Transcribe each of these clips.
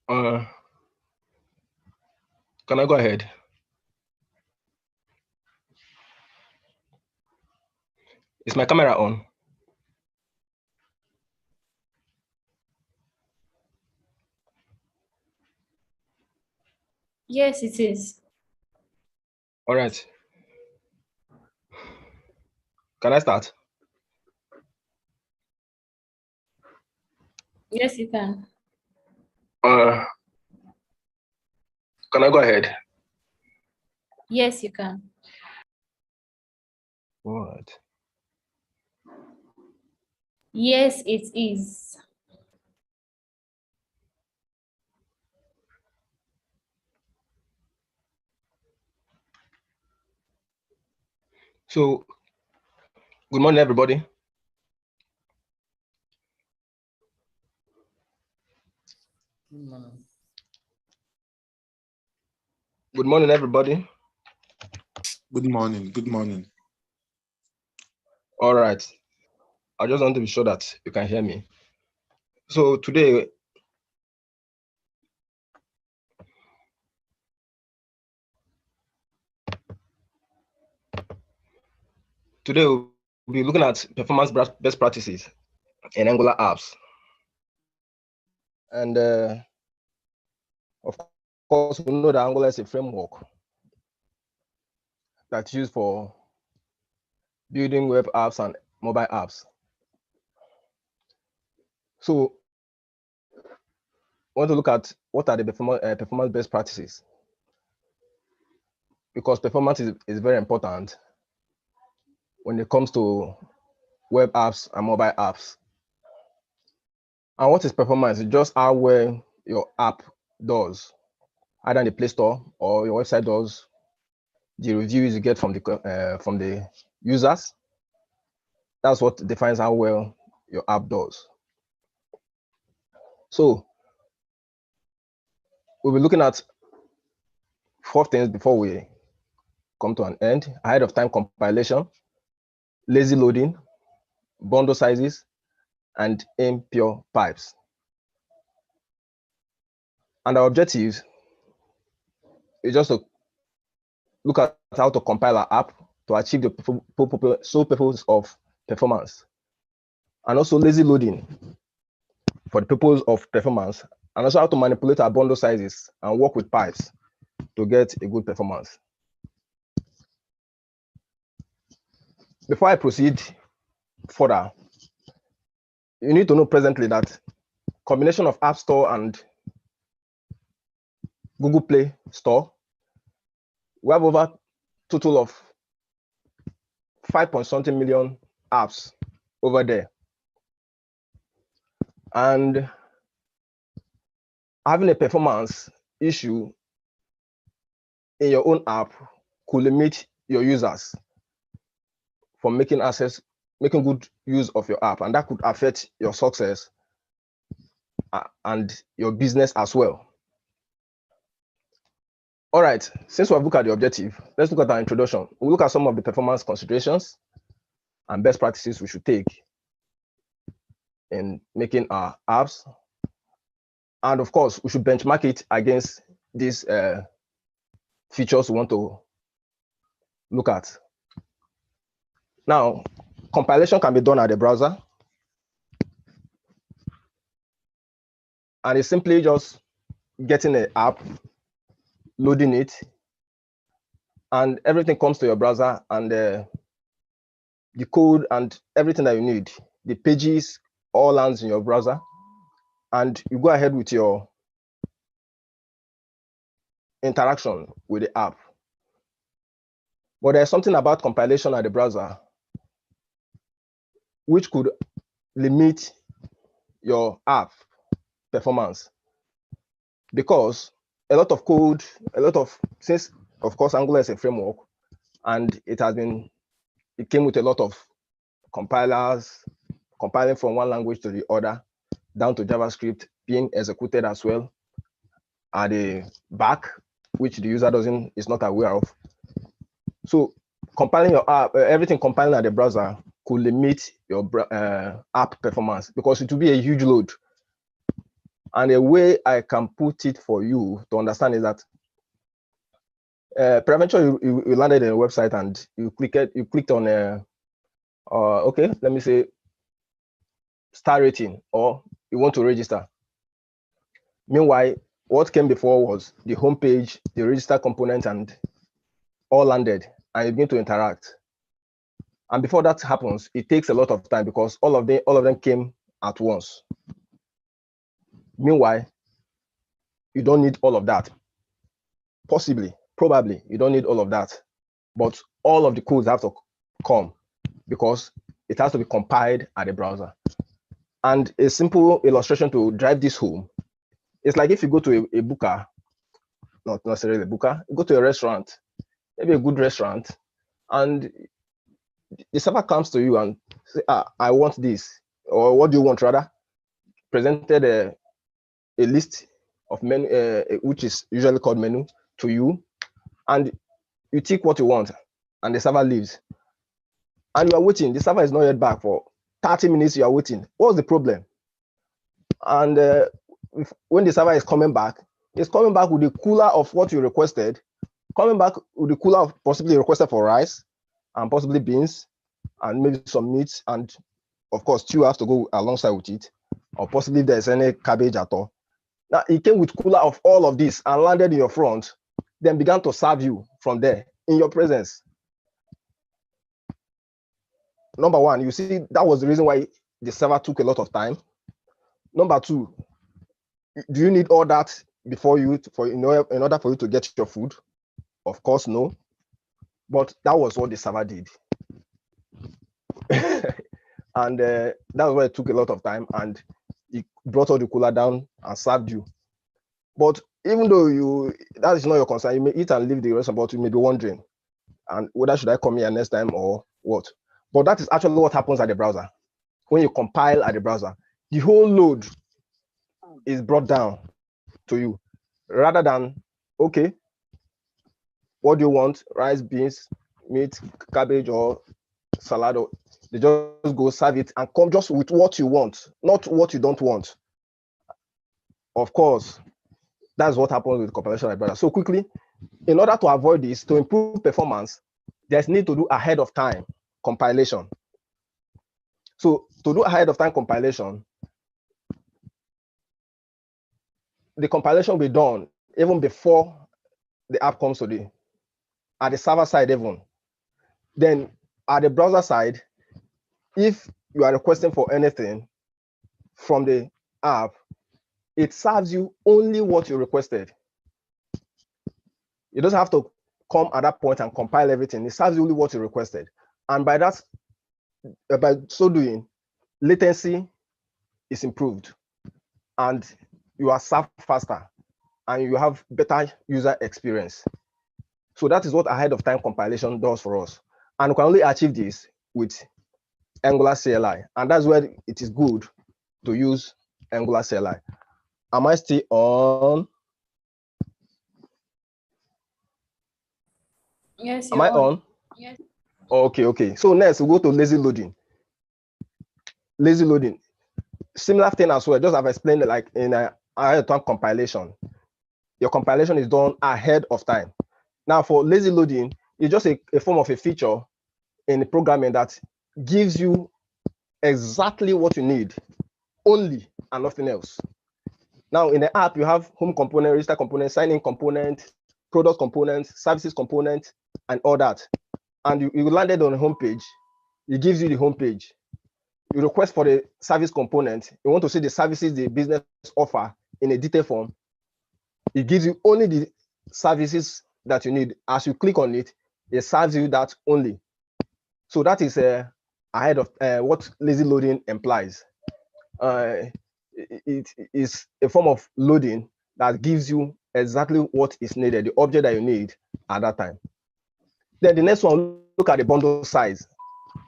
Can I go ahead? Is my camera on? Yes, it is. All right. Can I start? Yes, you can. Can I go ahead? Yes, you can. What? Yes, it is. So, good morning, everybody. Good morning. Good morning, everybody. Good morning. Good morning. All right. I just want to be sure that you can hear me. So today, we'll be looking at performance best practices in Angular apps. And of course, we know that Angular is a framework that's used for building web apps and mobile apps. So we want to look at what are the performance best practices, because performance is very important when it comes to web apps and mobile apps. And what is performance? It's just how well your app does, either in the Play Store or your website does, the reviews you get from the users. That's what defines how well your app does. So we'll be looking at 4 things before we come to an end: ahead of time compilation, lazy loading, bundle sizes, and impure pipes. And our objective is just to look at how to compile our app to achieve the sole purpose of performance, and also lazy loading for the purpose of performance, and also how to manipulate our bundle sizes and work with pipes to get a good performance. Before I proceed further, you need to know presently that combination of App Store and Google Play Store, we have over total of 5.something million apps over there. And having a performance issue in your own app could limit your users from making good use of your app, and that could affect your success and your business as well. All right, since we've looked at the objective, let's look at our introduction. We'll look at some of the performance considerations and best practices we should take in making our apps. And of course, we should benchmark it against these features we want to look at. Now, compilation can be done at the browser. And it's simply just getting an app, loading it, and everything comes to your browser, and the code and everything that you need, the pages, all lands in your browser, and you go ahead with your interaction with the app. But there's something about compilation at the browser which could limit your app performance, because a lot of code, since of course Angular is a framework, and it came with a lot of compilers, compiling from one language to the other, down to JavaScript being executed as well at the back, which the user is not aware of. So compiling your app, everything compiling at the browser could limit your app performance, because it will be a huge load. And a way I can put it for you to understand is that prevention, you landed in a website and you clicked on okay, let me say star rating, or you want to register. Meanwhile, what came before was the homepage, the register component, and all landed, and you begin to interact. And before that happens, it takes a lot of time because all of them came at once. Meanwhile, you don't need all of that. Possibly, probably, you don't need all of that. But all of the codes have to come because it has to be compiled at the browser. And a simple illustration to drive this home, it's like if you go to a booker, not necessarily a booker, you go to a restaurant, maybe a good restaurant, and the server comes to you and say, I want this, or what do you want rather? Presented a list of menu, which is usually called menu, to you, and you tick what you want, and the server leaves. And you are waiting, the server is not yet back for 30 minutes, you are waiting. What's the problem? And when the server is coming back, it's coming back with the cooler of what you requested, coming back with the cooler of possibly requested for rice, and possibly beans, and maybe some meat, and of course, stew has to go alongside with it, or possibly there's any cabbage at all. Now, it came with cooler of all of this and landed in your front, then began to serve you from there in your presence. Number one, you see, that was the reason why the server took a lot of time. Number two, do you need all that before you, in order for you to get your food? Of course, no. But that was what the server did. And that's why it took a lot of time, and it brought all the cooler down and served you. But even though that is not your concern, you may eat and leave the restaurant, but you may be wondering, and whether should I come here next time or what? But that is actually what happens at the browser. When you compile at the browser, the whole load is brought down to you, rather than, okay, what do you want? Rice, beans, meat, cabbage, or salad, or they just go serve it and come just with what you want, not what you don't want. Of course, that's what happens with compilation at browser. So quickly, in order to avoid this, to improve performance, there's need to do ahead of time compilation. So to do ahead of time compilation, the compilation will be done even before the app comes to at the server side even. Then at the browser side, if you are requesting for anything from the app, it serves you only what you requested. You don't have to come at that point and compile everything. It serves you only what you requested. And by that, by so doing, latency is improved, and you are served faster, and you have better user experience. So that is what ahead of time compilation does for us. And we can only achieve this with Angular CLI. And that's where it is good to use Angular CLI. Am I still on? Yes, Am you're I on? Yes. Okay. So next we'll go to lazy loading. Lazy loading, similar thing as well, just have explained it, like in a ahead of time compilation. Your compilation is done ahead of time. Now for lazy loading, it's just a form of a feature in the programming that gives you exactly what you need, only, and nothing else. Now in the app, you have home component, register component, sign-in component, product component, services component, and all that. And you landed on the home page, it gives you the home page. You request for the service component, you want to see the services the business offer in a detailed form, it gives you only the services that you need. As you click on it, it serves you that only. So that is ahead of what lazy loading implies. It is a form of loading that gives you exactly what is needed, the object that you need at that time. Then the next one, look at the bundle size.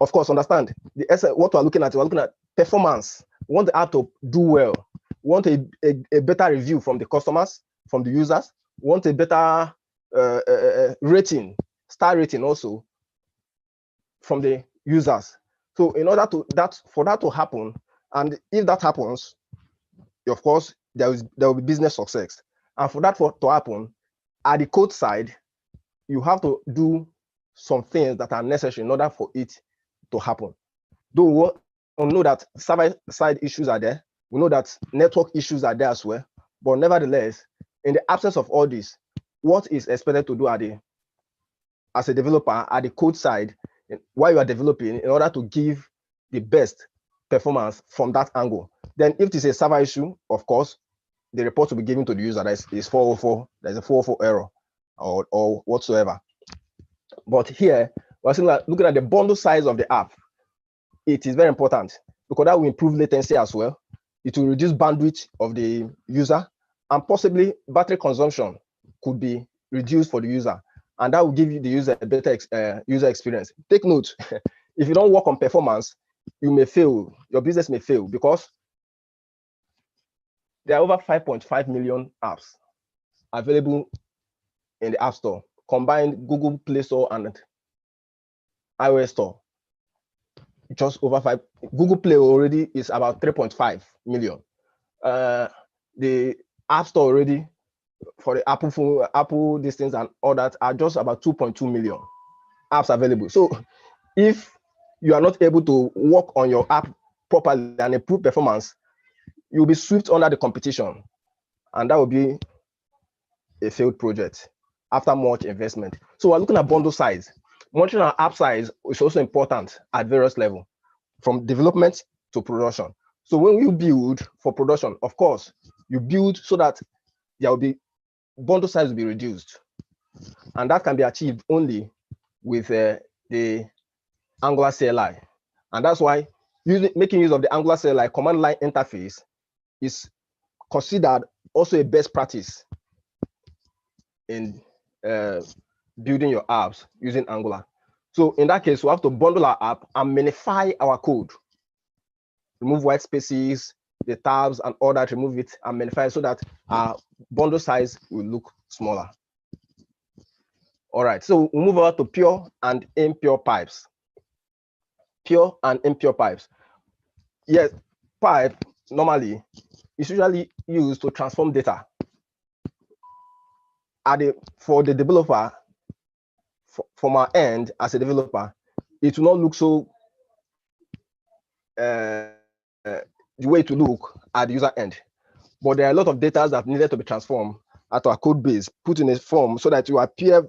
Of course, understand what we're looking at performance. We want the app to do well. We want a better review from the customers, from the users. We want a better rating, star rating also from the users. So in order for that to happen, and if that happens, of course, there will be business success. And for that to happen, at the code side, you have to do some things that are necessary in order for it to happen. Though we know that server-side issues are there, we know that network issues are there as well, but nevertheless, in the absence of all this, what is expected to do as a developer at the code side while you are developing in order to give the best performance from that angle? Then if it is a server issue, of course, the report will be given to the user that is 404, there's a 404 error or whatsoever. But here, we're looking at the bundle size of the app. It is very important because that will improve latency as well. It will reduce bandwidth of the user, and possibly battery consumption could be reduced for the user, and that will give you the user a better user experience. Take note, if you don't work on performance, you may fail, your business may fail, because there are over 5.5 million apps available in the App Store, combined Google Play Store and iOS Store. Just over 5. Google Play already is about 3.5 million. The App Store already for the Apple phone, Apple distance and all that are just about 2.2 million apps available. So if you are not able to work on your app properly and improve performance, you'll be swept under the competition, and that will be a failed project after much investment. So we're looking at bundle size. Monitoring our app size is also important at various levels, from development to production. So when you build for production, of course, you build so that there will be bundle size will be reduced, and that can be achieved only with the Angular CLI, and that's why making use of the Angular CLI command line interface is considered also a best practice in building your apps using Angular. So in that case, we have to bundle our app and minify our code, remove white spaces, the tabs and all that, remove it and minify so that our bundle size will look smaller. All right, so we'll move over to pure and impure pipes. Pure and impure pipes. Yes, pipe normally is usually used to transform data. For the developer, from our end as a developer, it will not look so the way to look at the user end. But there are a lot of data that needed to be transformed at our code base, put in a form so that you appear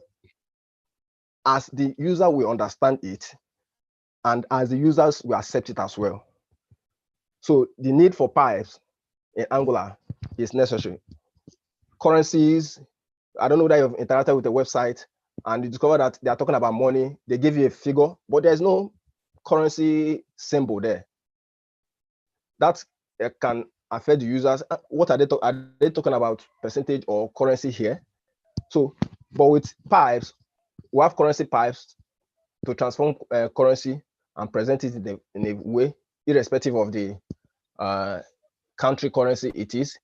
as the user will understand it and as the users will accept it as well. So the need for pipes in Angular is necessary. Currencies, I don't know that you've interacted with the website and you discover that they are talking about money. They give you a figure, but there's no currency symbol there. That can affect the users. What are they talking about, percentage or currency here? So, but with pipes, we have currency pipes to transform currency and present it in a way, irrespective of the country currency it is.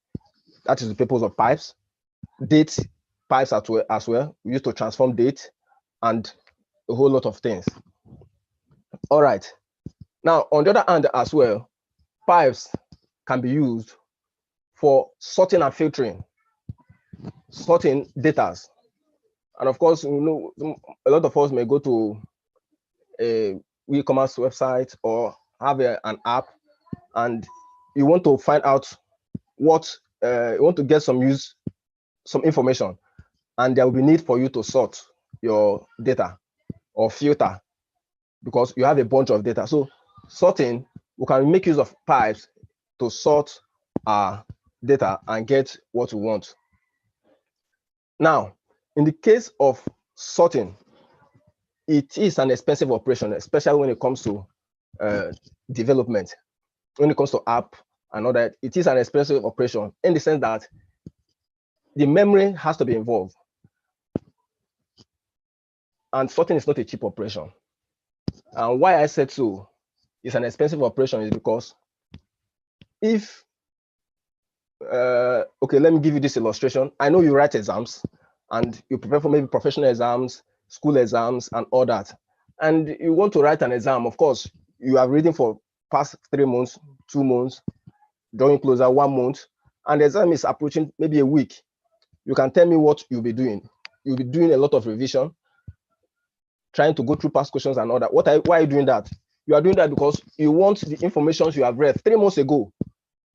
That is the purpose of pipes. Date pipes as well, we use to transform date and a whole lot of things. All right. Now, on the other hand as well, pipes can be used for sorting and filtering, sorting data. And of course, you know, a lot of us may go to a e-commerce website or have an app, and you want to find out what you want to get some information, and there will be need for you to sort your data or filter because you have a bunch of data. So sorting, we can make use of pipes to sort our data and get what we want. Now, in the case of sorting, it is an expensive operation, especially when it comes to development. When it comes to app and all that, it is an expensive operation in the sense that the memory has to be involved. And sorting is not a cheap operation. And why I said so, it's an expensive operation is because if, okay, let me give you this illustration. I know you write exams and you prepare for maybe professional exams, school exams and all that. And you want to write an exam, of course, you are reading for past 3 months, 2 months, drawing closer 1 month, and the exam is approaching maybe a week, you can tell me what you'll be doing. You'll be doing a lot of revision, trying to go through past questions and all that. Why are you doing that? You are doing that because you want the information you have read 3 months ago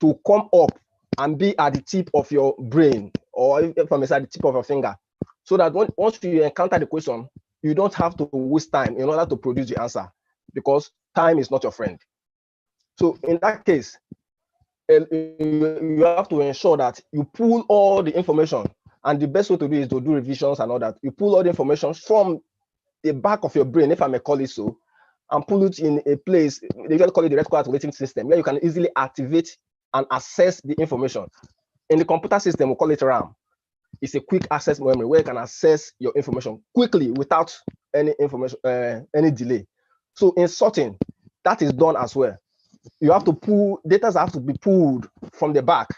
to come up and be at the tip of your brain, or if I'm at the tip of your finger, so that once you encounter the question, you don't have to waste time in order to produce the answer, because time is not your friend. So in that case, you have to ensure that you pull all the information, and the best way to do is to do revisions and all that. You pull all the information from the back of your brain, if I may call it so, and pull it in a place, they usually call it the reticle activating system, where you can easily activate and access the information. In the computer system, we call it RAM. It's a quick access memory where you can access your information quickly without any information, any delay. So in sorting, that is done as well. You have to pull, data have to be pulled from the back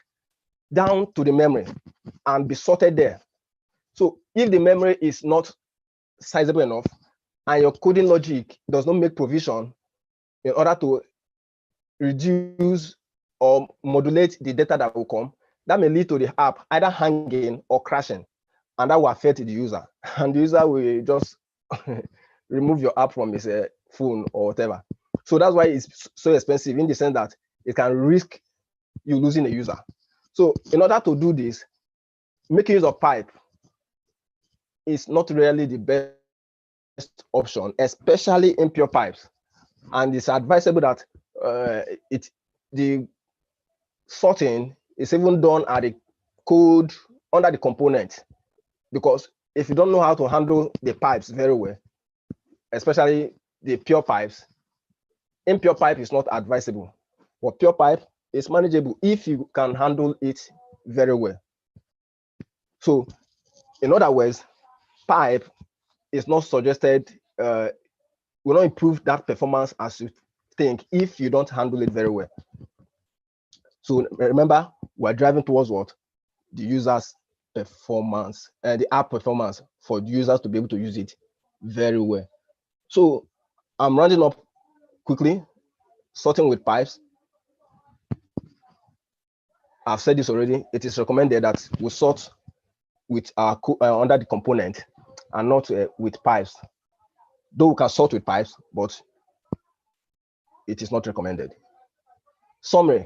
down to the memory and be sorted there. So if the memory is not sizable enough and your coding logic does not make provision in order to reduce or modulate the data that will come, that may lead to the app either hanging or crashing, and that will affect the user. And the user will just remove your app from his phone or whatever. So that's why it's so expensive, in the sense that it can risk you losing a user. So in order to do this, making use of pipe is not really the best option, especially impure pipes. And it's advisable that the sorting is even done at the code under the component, because if you don't know how to handle the pipes very well, especially the pure pipes, impure pipe is not advisable. But pure pipe is manageable if you can handle it very well. So in other words, pipe is not suggested, will not improve that performance as you think if you don't handle it very well. So remember, we're driving towards what? The user's performance and the app performance for the users to be able to use it very well. So I'm rounding up quickly, sorting with pipes. I've said this already. It is recommended that we sort with our under the component and not with pipes. Though we can sort with pipes, but it is not recommended. Summary: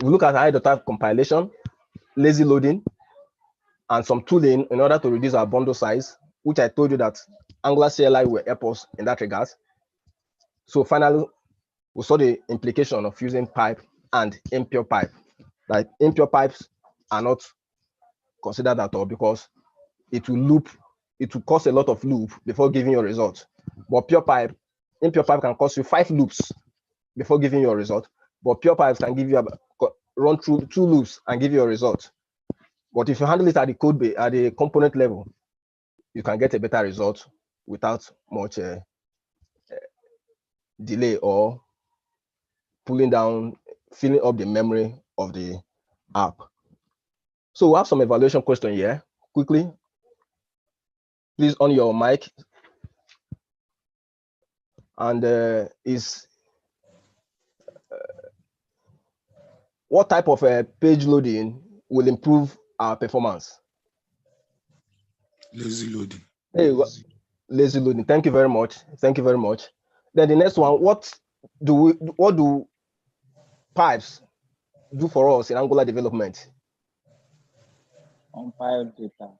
we look at IDOTAF compilation, lazy loading, and some tooling in order to reduce our bundle size, which I told you that Angular CLI will help us in that regard. So finally, we saw the implication of using pipe and impure pipe. Like impure pipes are not considered at all, because it will loop, it will cause a lot of loop before giving you a result. But pure pipe, impure pipe can cause you 5 loops before giving you a result. But pure pipes can give you run through 2 loops and give you a result. But if you handle it at the code base, at the component level, you can get a better result without much delay or pulling down, filling up the memory of the app. So we have some evaluation question here. Quickly, please on your mic. And what type of page loading will improve our performance? Lazy loading. Hey, lazy loading. Thank you very much. Thank you very much. Then the next one, what do pipes do for us in Angular development? Compile data.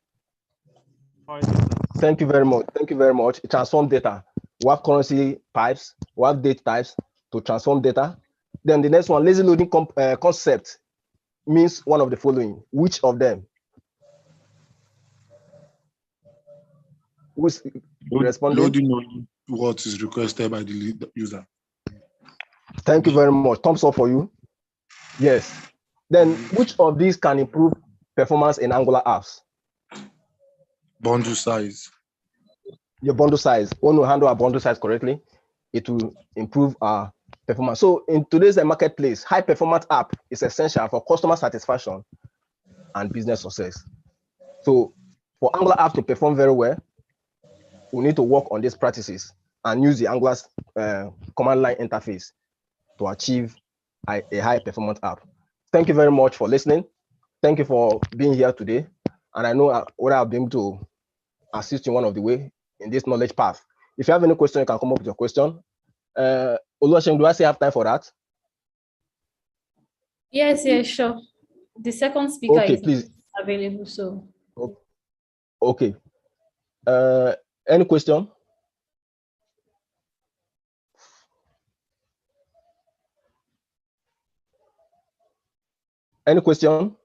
Thank you very much. Thank you very much. Transform data. We have currency pipes. We have date types to transform data. Then the next one, lazy loading concept means one of the following. Which of them? Who's responding? Loading on what is requested by the user. Thank you very much. Thumbs up for you. Yes. Then which of these can improve performance in Angular apps? Bundle size. Your bundle size. When we handle our bundle size correctly, it will improve our performance. So in today's marketplace, high performance app is essential for customer satisfaction and business success. So for Angular apps to perform very well, we need to work on these practices and use the Angular's command line interface to achieve a high performance app. Thank you very much for listening. thank you for being here today. And I know what I've been able to assist you in one of the way in this knowledge path. If you have any question, you can come up with your question. Oluwaseun, do I still have time for that? Yes, yes, sure. The second speaker Okay, is please. available, so Okay. Any question? Any question?